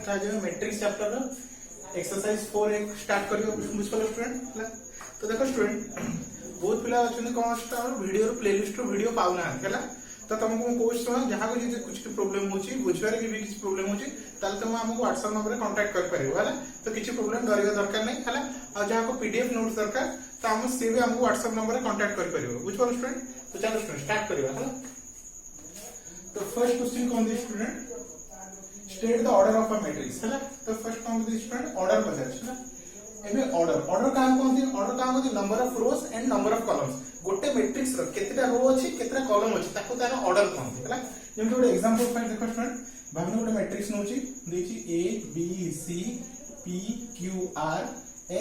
तो आज matrix chapter exercise 4 एक स्टार्ट करियो बुझ पले स्टूडेंट हला। तो देखो स्टूडेंट बहुत पिला अछन कोन स्टा वीडियो प्लेलिस्ट रो वीडियो पाउना हला। तो तुमको को कोर्स जहां को जे कुछ प्रॉब्लम होची बुझवारे भी कुछ प्रॉब्लम होची ताल तुम हमको WhatsApp नंबर रे कांटेक्ट कर परियो हला। तो किछि प्रॉब्लम डरियो दरकार नै हला। और जहां को पीडीएफ नोट्स दरकार तो हम से भी हमको WhatsApp नंबर रे कांटेक्ट कर परियो बुझ पले स्टूडेंट। तो चलो स्टूडेंट स्टार्ट करियो हला। तो फर्स्ट क्वेश्चन कौन दे student state the order of a matrix है ना। तो फर्स्ट कौन दे स्टूडेंट ऑर्डर पचार है ना। एबे ऑर्डर का कौन दे ऑर्डर का the number of rows and number of columns गोटे मैट्रिक्स रो केतेटा रो अछि केतेटा कॉलम अछि ताको तार ऑर्डर कौन दे है ना। जेम गोटे एग्जांपल फाइंड देखो स्टूडेंट भाबने गोटे मैट्रिक्स नोची देछि A B C P Q R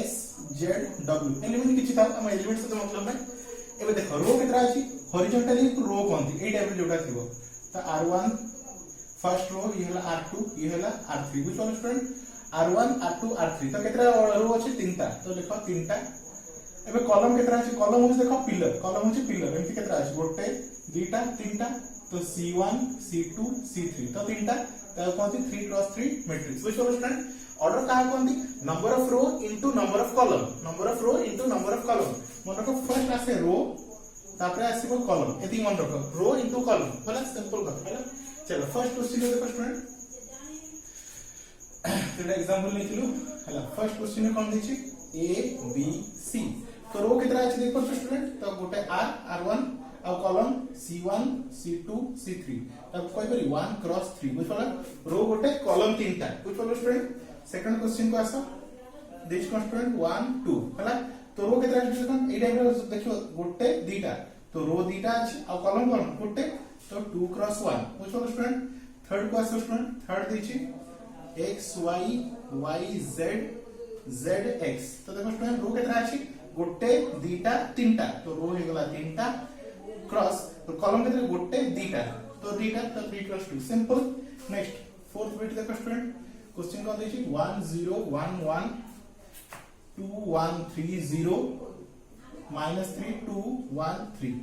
S Z W element किछि था हम एलिमेंट से तो मतलब नै। एबे देखो रो केतरा अछि हॉरिजॉन्टली रो कौन दे ए टाइप जोटा थिबो। तो R1 फर्स्ट रो ये हला R2 ये हला R3 बुझ पलो स्टूडेंट R1 R2 R3 तो केतरा रो अछि तीनटा। तो देखो तीनटा एबे कॉलम केतरा अछि कॉलम होछि देखो कॉलम होछि पिलर एमति केतरा अछि गोटे दुईटा तीनटा। तो C1 C2 C3 तो तीनटा तो कोनती 3 क्रॉस 3 मैट्रिक्स बुझ पलो स्टूडेंट। ऑर्डर का कोनती number of row into number of column number of row into number of column मन रखो फर्स्ट आसे रो तापरे आसीबो कॉलम एति मन रखो रो इनटू कॉलम होला सिंपल बात है। चलो फर्स्ट क्वेश्चन देखो स्टूडेंट तेरा एग्जांपल लेथिलु हला। फर्स्ट क्वेश्चन में कोन देछि ए बी सी। तो रो कितना अछि देखो स्टूडेंट तो गोटे R1 और कॉलम C1 C2 C3 तब कोइ परि 1 क्रॉस 3 बुझ पला रो गोटे कॉलम तीनटा बुझ पलो स्टूडेंट। सेकंड क्वेश्चन को आसो देछि कोन स्टूडेंट 1 2 हला। तो रो कितना अछि देखो ए टाइप रो देखियो गोटे दुईटा तो रो दुईटा अछि और कॉलम कोन गोटे तो 2 क्रॉस 1 बुझ पलो स्टूडेंट। थर्ड को आसो स्टूडेंट थर्ड देछि x y y z z x। तो देखो स्टूडेंट रो कितना अछि गोटे दुईटा तीनटा तो रो हे गला तीनटा क्रॉस तो कॉलम कितना गोटे दुईटा तो दुईटा तो 3 cross 2 simple. Next fourth bit देखो स्टूडेंट क्वेश्चन को देछि 1 0 1 1 2 1 3 0 -3 2 1 3।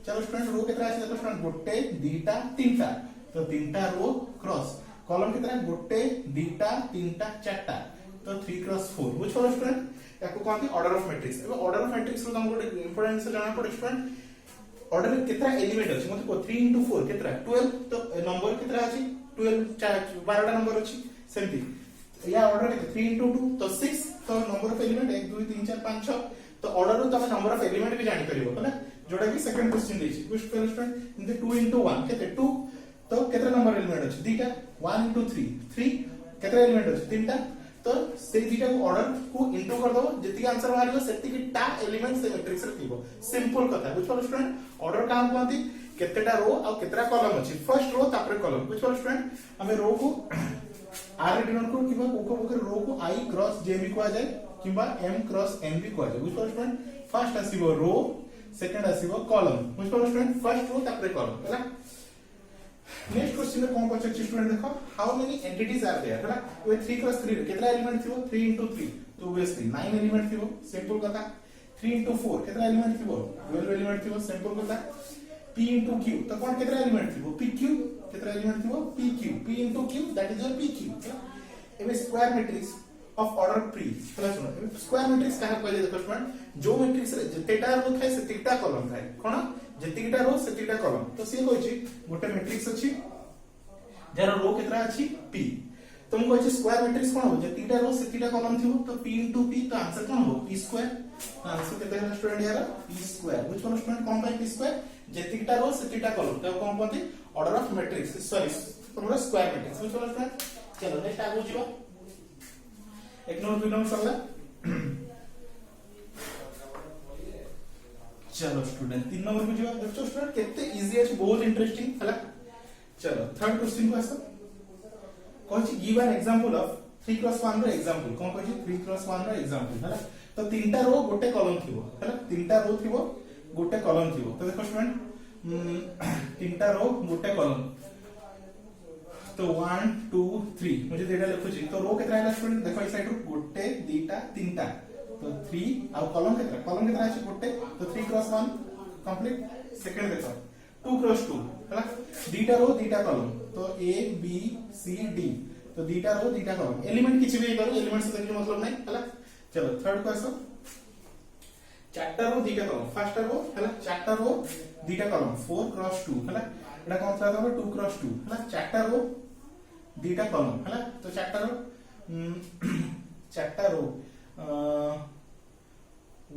चलो स्टूडेंट रो कितना अछि देखो स्टूडेंट गोटे दुईटा तीनटा तो तीनटा रो क्रॉस कॉलम कितना गोटे दुईटा तीनटा चारटा तो 3 क्रॉस 4 बुझ पलो स्टूडेंट। याको कोनती ऑर्डर ऑफ मैट्रिक्स। एबे ऑर्डर ऑफ मैट्रिक्स रो हम गोटे इंपोर्टेंस से जाना पड़े स्टूडेंट। ऑर्डर में कितना एलिमेंट अछि मतलब को 3 into 4 कितना 12 तो नंबर कितना अछि 12 12टा नंबर अछि सेमती या ऑर्डर के 3 into 2 तो 6 तो नंबर ऑफ एलिमेंट 1 2 3 4 5 6 तो ऑर्डर रो तमे नंबर ऑफ एलिमेंट भी जानि परिबो है ना जोटा कि सेकंड क्वेश्चन देछि कुछ पहले स्टूडेंट इन 2 into 1 केते 2 तो केते नंबर एलिमेंट अछि दीटा 1 into 3 3 केते एलिमेंट अछि तीनटा तो से दीटा को ऑर्डर को इनटू कर दो जति आंसर मारियो सेति की टा एलिमेंट से मैट्रिक्स रे थिबो सिंपल कथा बुझ पलो स्टूडेंट। ऑर्डर काम कोनती केतेटा रो और केतेटा कॉलम अछि फर्स्ट रो तापर कॉलम बुझ पलो स्टूडेंट। हमें रो को आर डिनोट को किबा को रो को i क्रॉस j भी कोआ जाय किबा m क्रॉस n भी कोआ जाय बुझ पलो स्टूडेंट। फर्स्ट आसीबो रो सेकंड आसीबो कॉलम बुझ पलो स्टूडेंट फर्स्ट रो तापर कॉलम हैला। नेक्स्ट क्वेश्चन में कौन पचार स्टूडेंट देखो how many entities are there हैला। वे 3 क्रॉस 3 केतना एलिमेंट थिबो 3 into 3 तो ऑब्वियसली 9 एलिमेंट थिबो सिंपल कथा। 3 into 4 केतना एलिमेंट थिबो 12 एलिमेंट थिबो सिंपल कथा। p into q तो कौन केतना एलिमेंट थिबो pq केतना एलिमेंट थिबो pq p into q that is your pq। एबे square matrix of order pre चला सुनो स्क्वायर मैट्रिक्स काहे कहले देखो स्टूडेंट जो मैट्रिक्स रे जतेटा रो थाए सेतिटा कॉलम थाए कोन जतिटा रो सेतिटा कॉलम तो से कहछि गोटे मैट्रिक्स अछि जरा रो केतरा अछि p तो हम कहछि स्क्वायर मैट्रिक्स कोन हो जतिटा रो सेतिटा कॉलम थिबो तो p into p तो आंसर कोन हो p स्क्वायर। तो आंसर केते है स्टूडेंट यार p स्क्वायर बुझ पलो स्टूडेंट कोन पाई p स्क्वायर जतिटा रो सेतिटा कॉलम तो कोन कहते ऑर्डर ऑफ मैट्रिक्स सॉरी हमरा स्क्वायर मैट्रिक्स बुझ पलो स्टूडेंट। चलो नेक्स्ट आगो जीवा एक नंबर 2 नंबर सरला। चलो स्टूडेंट 3 नंबर को जीवा देखो स्टूडेंट केते इजी अछि बहुत इंटरेस्टिंग हला। चलो थर्ड क्वेश्चन को आसो कहछि give an example of 3 cross 1 row example कोन कहछि 3 क्रॉस 1 रो एग्जांपल हला। तो तीनटा रो गोटे कॉलम थिबो हला तीनटा रो थिबो गोटे कॉलम थिबो तो देखो स्टूडेंट तीनटा रो गोटे कॉलम तो 1 2 3 मुझे डेटा लिखु छी तो रो केतना है स्टूडेंट देखो इस साइड रो गोटे दुईटा तीनटा तो 3 और कॉलम केतना अछि गोटे तो 3 क्रॉस 1 कंप्लीट। सेकंड देखो 2 क्रॉस 2 हला दुईटा रो दुईटा कॉलम तो a b c d तो दीटा रो दीटा कॉलम एलिमेंट किछि भी करो एलिमेंट से देखि मतलब नहीं हला। चलो थर्ड को आसो चारटा रो दीटा कॉलम फर्स्ट रो हला चारटा रो दीटा कॉलम 4 क्रॉस 2 हला एटा कोन था 2 क्रॉस 2 हला चारटा रो दीटा कॉलम हला। तो चारटा रो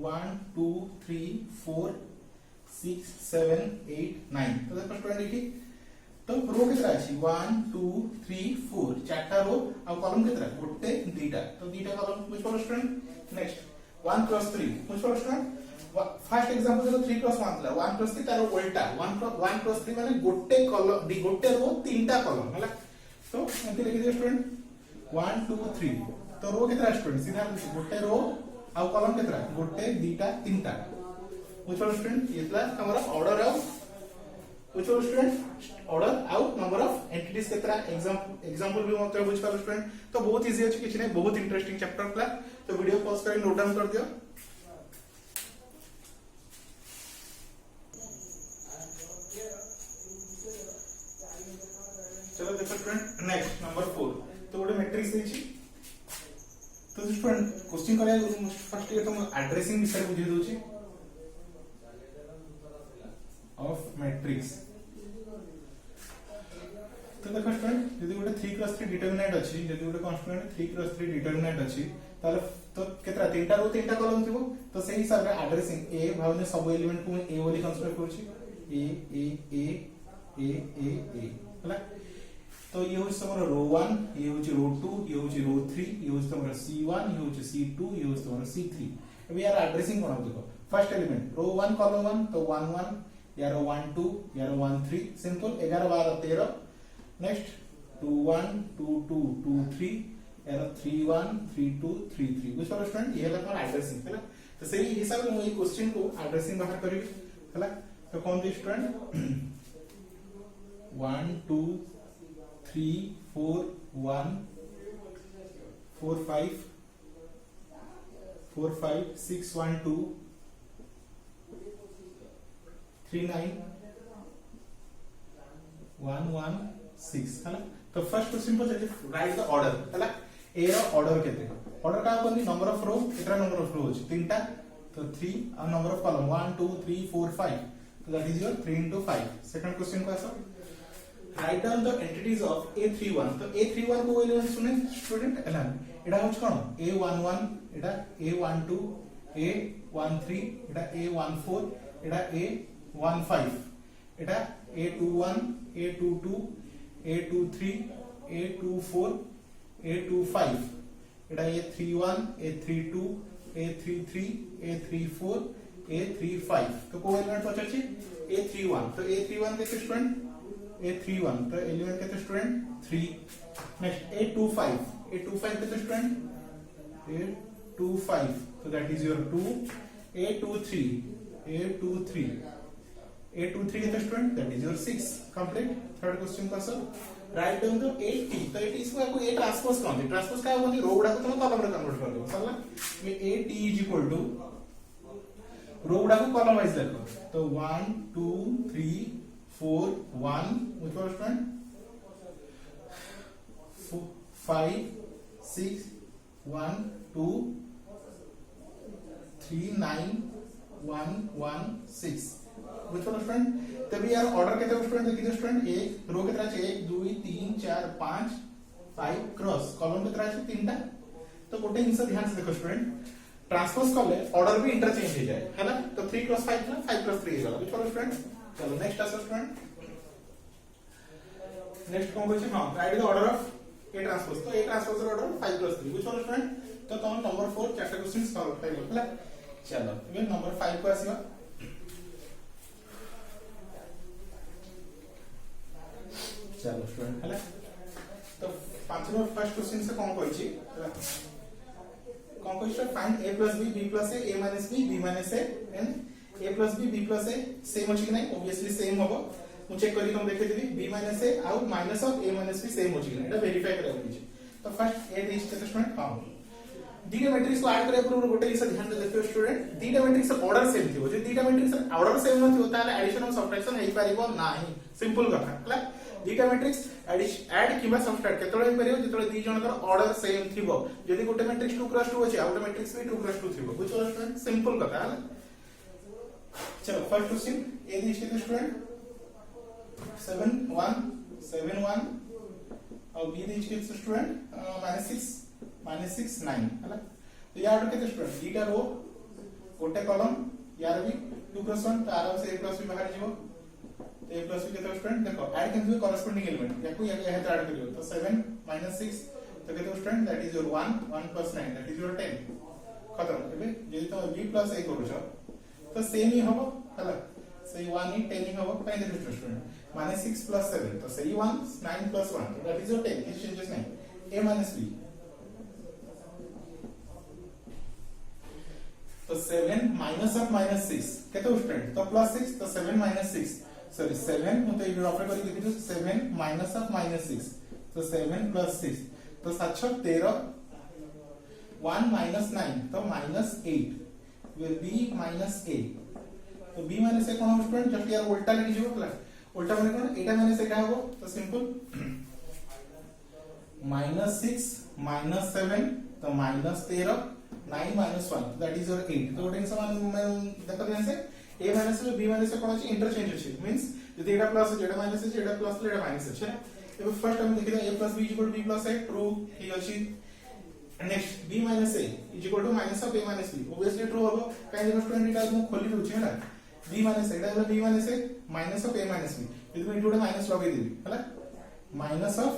1 2 3 4 6 7 8 9 तो देखो स्टूडेंट एठी तो रो केतरा अछि 1 2 3 4 चारटा रो आ कॉलम केतरा गोटे दीटा तो दीटा कॉलम बुझ पड़ो स्टूडेंट। नेक्स्ट 1 क्रॉस 3 बुझ पड़ो स्टूडेंट। फर्स्ट एग्जांपल देखो 3 क्रॉस 1 था 1 क्रॉस 3 तारो उल्टा 1 क्रॉस 3 माने गोटे कॉलम दी गोटे रो तीनटा कॉलम हला। तो एंती लिखि दियो स्टूडेंट 1 2 3 तो रो केतरा स्टूडेंट सीधा गोटे रो आ कॉलम केतरा गोटे दीटा तीनटा बुझ पड़ो स्टूडेंट। इतला हमरा ऑर्डर ऑफ बुझ पड़ो student order out number of entities केतरा एग्जांपल भी मतलब बुझ पालो स्टूडेंट। तो बहुत इजी अछि किछ नै बहुत इंटरेस्टिंग चैप्टर क्लास। तो वीडियो पॉज कर नोट डाउन कर दियो। चलो देखो स्टूडेंट नेक्स्ट नंबर 4 तो गोटे मैट्रिक्स देछि। तो स्टूडेंट क्वेश्चन करे फर्स्ट ये तो एड्रेसिंग विषय बुझी दोछि ऑफ मैट्रिक्स। तो देखो स्टूडेंट यदि गोटे 3 क्रॉस 3 डिटरमिनेंट अछि यदि गोटे कांस्टेंट 3 क्रॉस 3 डिटरमिनेंट अछि ताले तो केतरा तीनटा रो तीनटा कॉलम थिबो तो सही हिसाब रे एड्रेसिंग ए भावने सब एलिमेंट को ए बोली कंसीडर करछि ए हला। तो ये होछ तमरो रो 1 ये होछ रो 2 ये होछ रो 3 ये होछ तमरो c1 ये होछ c2 ये होछ तमरो c3। अब यार एड्रेसिंग कोन देखो फर्स्ट एलिमेंट रो 1 कॉलम 1 तो 1 1 यार 1 2 यार 1 3 सिंपल 11 12 13। नेक्स्ट 2 1 2 2 2 3 यार 3 1 3 2 3 3 बुझ पारो स्टूडेंट ये हला तमरो एड्रेसिंग हला। तो सही हिसाब रे मैं क्वेश्चन को एड्रेसिंग बाहर करबी हला। तो कोन दे स्टूडेंट 1 2 3 4 1 4 5 4 5 6 1 2 3 9 1 1 6 है। तो फर्स्ट क्वेश्चन पर राइट द ऑर्डर है ए रो ऑर्डर केते ऑर्डर का कोन नंबर ऑफ रो केतरा नंबर ऑफ रो अछि तीनटा तो 3 और नंबर ऑफ कॉलम 1 2 3 4 5 तो that is your 3 into 5। Second question को आसो write down the entities of A31 तो A31 को एलिमेंट सुने स्टूडेंट एला एडा होछ कोन A11 एडा A12 A13 एडा A14 एडा A15 एडा A21 A22 A23 A24 A25 एडा A31 A32 A33 A34 A35 तो को एलिमेंट पछछि A31 तो A31 के स्टूडेंट A31 तो एलिमेंट के स्टूडेंट 3। नेक्स्ट A25 के स्टूडेंट A25 तो दैट इज योर 2। A23 के student that is your 6 complete. Third question का सर राइट डाउन द 80 तो 80 इसको आपको A ट्रांसपोज कहते हैं ट्रांसपोज का होनी रो गुडा को तुम कॉलम रे कन्वर्ट कर दो सरला ये AT इज इक्वल टू रो गुडा को कॉलम वाइज देखो तो 1 2 3 4 1 which was friend 5 6 1 2 3 9 1 1 6 which was friend तभी यार ऑर्डर केते स्टूडेंट देखिए स्टूडेंट एक रो केतरा छै 1 2 3 4 5 5 क्रॉस कॉलम केतरा छै तीनटा तो गोटे जिंस ध्यान से देखो स्टूडेंट ट्रांसपोज करले ऑर्डर भी इंटरचेंज हो जाए है ना। तो 3 क्रॉस 5 था 5 क्रॉस 3 हो गला which was friend। चलो नेक्स्ट आसो स्टूडेंट नेक्स्ट कौन बोलछे हां right the order of A transpose तो A transpose row order 5 + 3 which was friend। तो तुम नंबर 4 चारटा क्वेश्चन सॉल्व कर लो है। चलो ये नंबर 5 को आसीबा चलो स्टूडेंट है तो पांच नंबर फर्स्ट क्वेश्चन से कौन कहछि कौन कहछि find A + B B + A A - B B - A and A + B B + A same अछि कि नहीं ऑब्वियसली सेम होबो मु चेक करी तुम देखे देबी B - A आउ minus of A - B same अछि कि नहीं एटा वेरीफाई करबा अछि। तो first A is statement found दीटा मैट्रिक्स को ऐड करे पूरा गोटे इस ध्यान दे देखियो स्टूडेंट दीटा मैट्रिक्स ऑर्डर सेम थिबो जे दीटा मैट्रिक्स ऑर्डर सेम न थिबो ताले एडिशन और सब्ट्रैक्शन हेई परिबो नाही सिंपल कथा हला दीटा मैट्रिक्स ऐड किबा सबट्रैक्ट केतळे परियो जेतळे दी जणकर ऑर्डर सेम थिबो यदि गोटे मैट्रिक्स 2x2 अछि आ गोटे मैट्रिक्स भी 2x2 थिबो बुझ स्टूडेंट सिंपल कथा है। चलो फर्स्ट क्वेश्चन ए दी छै स्टूडेंट 7 1 7 1 और बी दी छै स्टूडेंट -6 9 है। तो यार केते स्टूडेंट दीटा रो गोटे कॉलम यार भी 2+1 तो आराम से a+b बाहर जीवो तो a+b केते स्टूडेंट देखो ऐड करबे कॉरेस्पोंडिंग एलिमेंट याकू या ऐड करियो तो 7 - 6 तो केते student that is your 1 1 + 9 that is your 10 खत्म एबे जदि तो b + a करू छ तो सेम ही हबो हला से 1 ही 10 ही हबो काई देखो स्टूडेंट -6 + 7 तो सही 1 9 + 1 तो दैट इज योर 10 किछ चेंजेस नहीं a - b तो 7 माइनस ऑफ -6 केते स्टूडेंट तो +6 तो 7 - 6 सॉरी 7 तो ये रफ करी देखियो 7 माइनस ऑफ -6 तो 7 + 6 तो 7 13 1 - 9 तो -8 b - a तो b - a cone student just यार उल्टा लगी जो क्लास उल्टा माने कोन एटा माने से का हो तो सिंपल -6 - 7 तो -13 9 - 1 that is your 8 तो गोटे समान देखो ध्यान से a माइनस b माइनस कोन अछि इंटरचेंज अछि मींस यदि एटा प्लस z माइनस अछि एटा प्लस एटा माइनस अछि एबे फर्स्ट हम देखिदा a + b = b + a true ठीक अछि। Next b - a = minus of a - b obviously true हबो काहे जे स्टूडेंट एटा हम खोली दउछि हैला b - a Etah b - a minus of a - b यदि मैं इनटू माइनस लगे देबी हैला माइनस ऑफ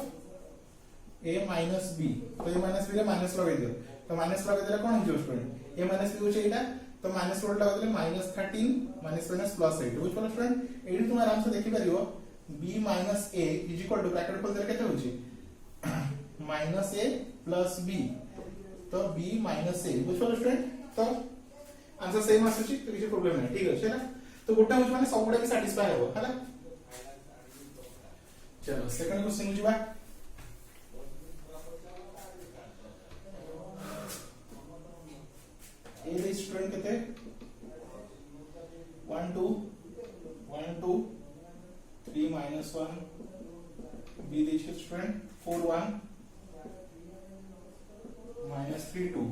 a - b तो a - b रे माइनस लगे दियो तो माइनस लगे देला कोन हो स्टूडेंट a - b होचे एटा तो माइनस रोड लगे देले -13 -+ +8 बुझ पड़ो स्टूडेंट एडी तुम आराम से देखि परियो b - a = ब्रैकेट खोल देले केते होची -a + b तो b - a बुझ पड़ो स्टूडेंट तो आंसर सेम आसुची तो किछ प्रॉब्लम नै ठीक अछि ना तो गोटा होच माने सब गुडा भी सैटिस्फाई हो हैला। चलो सेकंड क्वेश्चन जिबा ए दी स्टूडेंट केते 1 2 1 2 3 - 1 be the student 4 1 -3 2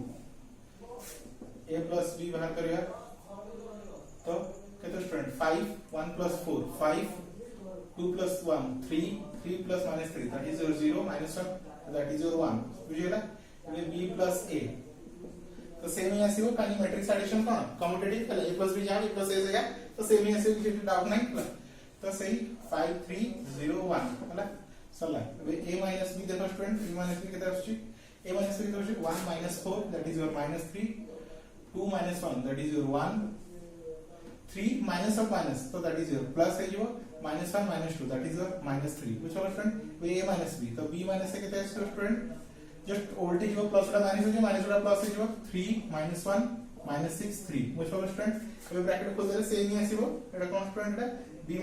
a + b बाहर करिया तो केते student 5 1 + 4 5 2 + 1 3 3 + -3 that is your 0 -1 that is your 1 बुझियला ये b + a तो सेम ही आसीबो कानी मैट्रिक्स एडिशन कोन कम्यूटेटिव कले a + b जा a + a जगह तो सेम ही आसीबो किछि डाउट नहीं तो सही 5 3 0 1 हला सला अब a - b देखो स्टूडेंट b - b केते आछी a - b केते आछी 1 - 4 that is your -3 2 - 1 that is your 1 3 minus of minus तो that is your plus है जो -1 -2 that is your -3 which one student a - b तो b - a केते आछी स्टूडेंट जस्ट ओल्ड जो प्लस वाला माइनस हो जो माइनस वाला प्लस हो जो 3 -1 -6 3 which one student A bracket खोल देले same he आसीबो Etah cone student Etah b - a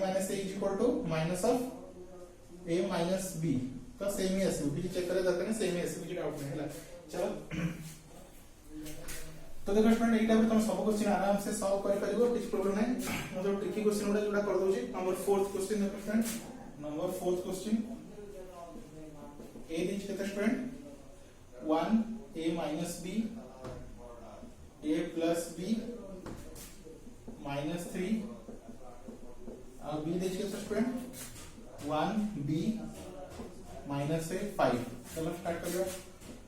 minus of a - b तो सेम ही आसीबो कि चेक करे दरकार नहीं सेम ही आसीबो कि डाउट नहीं हला। चलो तो देखो स्टूडेंट एटा पर तुम सब क्वेश्चन आराम से सॉल्व कर परिबो कुछ प्रॉब्लम नहीं मैं जो ट्रिकी क्वेश्चन उडा जोडा कर दोची नंबर 4th क्वेश्चन देखो स्टूडेंट नंबर 4th क्वेश्चन ए दी केते student 1 a - b a + b -3 और b देखिए स्टूडेंट 1 b -a 5 चलो स्टार्ट करियो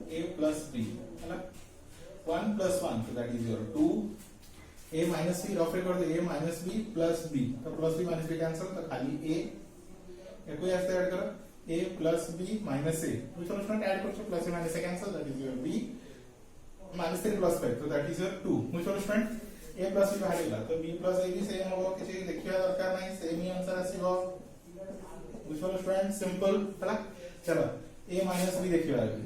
a + b है ना 1 + 1 तो that is your 2 a - b rough कर दे a - b + b तो +b - b कैंसिल तो खाली a एको ऐसे ऐड करो a + b - a तो चलो स्टूडेंट ऐड करछो +b - a cancel that is your b -3 + 5 तो दैट इज योर 2 तो चलो स्टूडेंट a + b बाहर गेला तो b + a भी सेम होबो किछि देखिया दरकार नहीं सेम ही आंसर आसीबो तो चलो स्टूडेंट सिंपल हला। चलो a - b देखियो आगे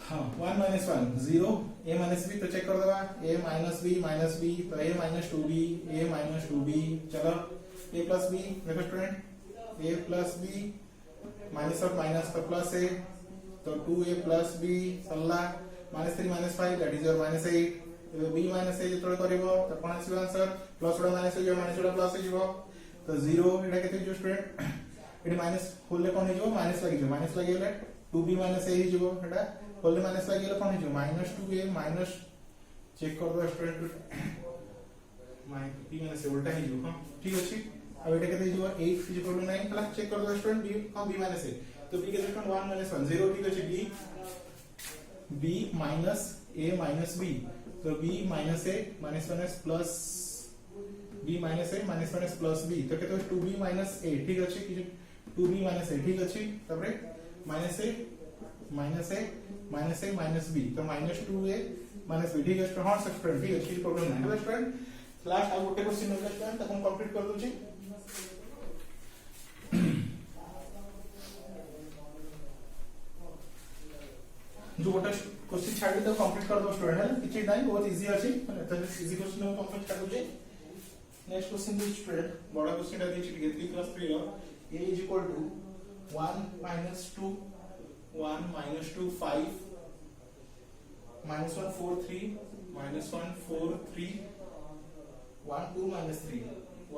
हां 1 - 1 0 a - b तो चेक कर देबा a - b तो a - 2b a - 2b चलो a + b देखो student a + b minus of minus तो प्लस a तो 2a + b सल्ला -3 - 5 that is your -8 b - a जेतले करबो तो कोन आसीबो आंसर प्लस उडा माइनस हो जो माइनस उडा प्लस हो जिवो तो 0 एटा केते जो स्टूडेंट एटी माइनस होल ले कोन हे जो माइनस लगे 2b माइनस a हे जो एटा होल ले माइनस लगे कोन हे जो -2a माइनस चेक कर दो स्टूडेंट b माइनस a उल्टा हे जो हां ठीक अछि अब एटा केते जो 8 is equal to 9 plus check कर दो स्टूडेंट b हां b माइनस a तो b के स्टूडेंट 1 माइनस 1 0 ठीक अछि b minus a minus b तो b minus a minus 1s plus b minus a minus 1s plus b तो केते 2b माइनस a ठीक अछि कि 2b माइनस a ठीक अछि तबरे minus a minus a minus a minus b तो माइनस 2a माइनस b ठीक अछि तो हां स्टूडेंट ठीक अछि प्रॉब्लम नै है स्टूडेंट लास्ट आ गोटे क्वेश्चन होगा स्टूडेंट तक हम कंप्लीट कर दोछि जो गोटे क्वेश्चन छाड़ी तो कंप्लीट कर दो स्टूडेंट है किछि नाही बहुत इजी अछि तो इजी क्वेश्चन हम कंप्लीट कर दोछि नेक्स्ट क्वेश्चन दिस स्टूडेंट बड़ा क्वेश्चन दा दिछि 3 + 3 a is equal to 1 minus 2 1 minus 2 5 minus 1 4 3 minus 1 4 3 1 2 minus 3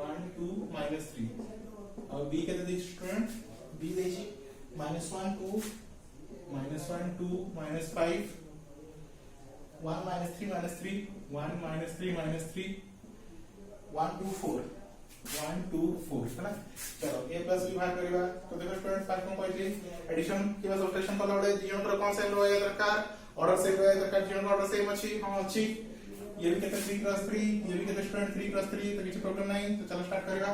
1 2 minus 3 अब b केते दिछि student b दिछि -1 2 -1 2 -5 1 minus 3 minus 3 1 minus 3 minus 3 1 2 4 1 2 4 है ना चलो a प्लस b बाहर करिबा तो देखो स्टूडेंट फाइव को कहली एडिशन किबा सब्ट्रैक्शन कला बडे जीवन पर कौन सेम रहए दरकार ऑर्डर सेम रहए दरकार जीवन ऑर्डर सेम अछि हां अछि ये भी केते 3 + 3 ये भी केते स्टूडेंट 3 + 3 तो किछ प्रॉब्लम नहीं तो चलो स्टार्ट करिबा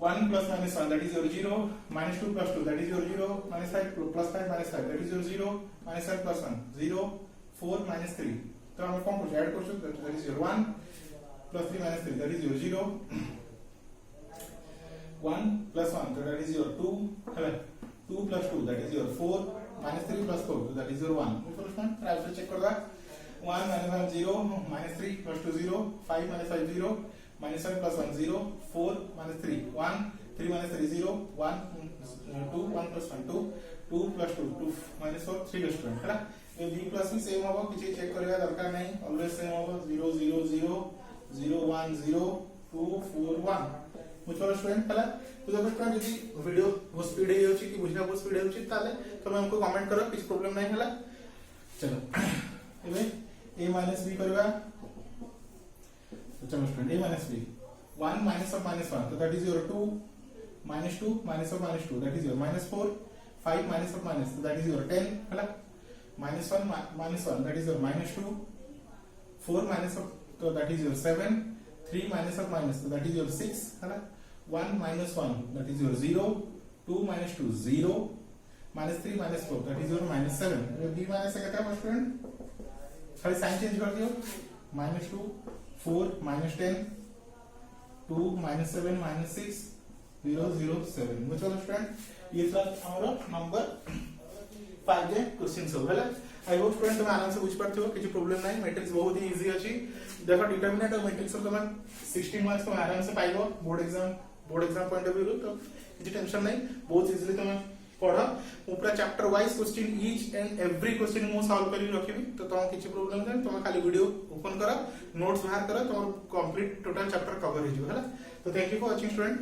1 + -1 that is your 0 -2 + 2 that is your 0 -5 + 5 -5 that is your 0 -7 + 1 0 4 -3 तो हम कौन को ऐड कर सकते that is your 1 + 3 -3 that is your 0 1 + 1 so that is your 2 2 + 2 that is your 4 -3 + 4 so that is your 1 तो स्टूडेंट राइट से चेक कर दा 1 -1 0 -3 + 2 0 5 -5 0 -7 + 1 0 4 -3 1 3 -3 0 1 2 1 + 1 2 2 + 2 2 -4 3 स्टूडेंट है ना ये b + c सेम होबो किछि चेक करबा दरकार नहीं ऑलवेज सेम होबो 0 0 0 0 1 0 2 4 1 मुझे स्टूडेंट पहला तो जब स्टूडेंट यदि वीडियो वो स्पीड है होची कि बुझना वो स्पीड है होची ताले तो मैं हमको कमेंट करो किछ प्रॉब्लम नहीं हला चलो एबे a - b करबा तो चलो स्टूडेंट a - b 1 - (-1) तो that is your 2 -2 -(-2) that is your -4 5 -(-) so that is your 10 हला -1 -1 that is your -2 4 - तो that is your 7 3 -(-) so that is your 6 है ना 1 -1 that is your 0 2 -2 0 -3 -4 that is your -7 ये b minus से कितना student खाली sign change कर दियो -2 4 -10 2 -7 -6 0 0 7 मुझे स्टूडेंट ये था हमारा नंबर 5 जे क्वेश्चन सब है आई होप स्टूडेंट तुम आराम से बुझ पारथि हो किछि प्रॉब्लम नाही मैट्रिक्स बहुत ही इजी अछि देखो डिटरमिनेंट और मैट्रिक्स तुम 16 मार्क्स तुम आराम से पाइबो board exam point of view तो किछि टेंशन नाही बहुत इजीली तुम पढ़ो मु पूरा chapter wise question each and every question मु सॉल्व करी रखिबी तो तुम किछि प्रॉब्लम नाही तुम खाली वीडियो ओपन करो नोट्स बाहर करो तुम कंप्लीट टोटल चैप्टर कवर हो जो है तो thank you for watching student.